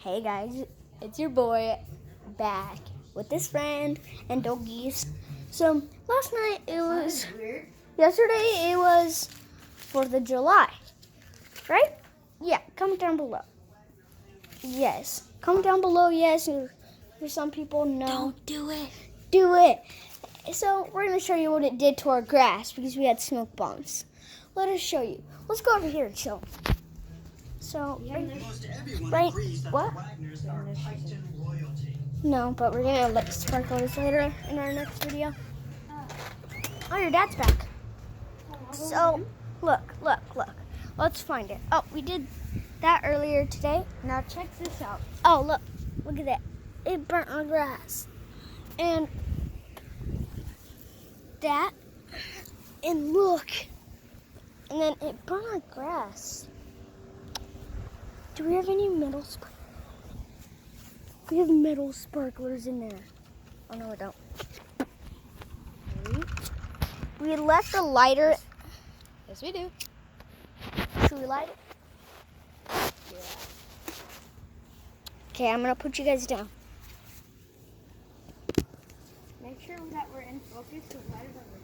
Hey guys, it's your boy back with this friend and doggies. So last night yesterday it was 4th of July, right? Yeah, comment down below. Yes, comment down below. Yes, or for some people, no. Don't do it. Do it. So we're gonna show you what it did to our grass because we had smoke bombs. Let us show you. Let's go over here and chill. So, right, what? No, but we're gonna let sparklers later in our next video. Oh, your dad's back. So, look. Let's find it. Oh, we did that earlier today. Now check this out. Oh, look at that. It burnt our grass. And that, and look. And then it burnt our grass. Do we have any metal sparklers? We have metal sparklers in there. Oh, no, we don't. We left the lighter. Yes, we do. Should we light it? Yeah. Okay, I'm going to put you guys down. Make sure that we're in focus so lighters are working.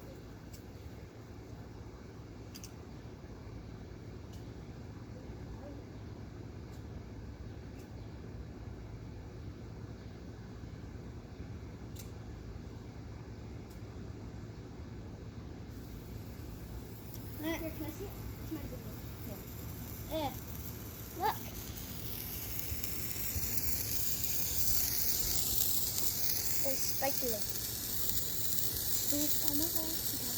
Here, can I see it? It's my video. Yeah. Look. There's spiky. Oh my God.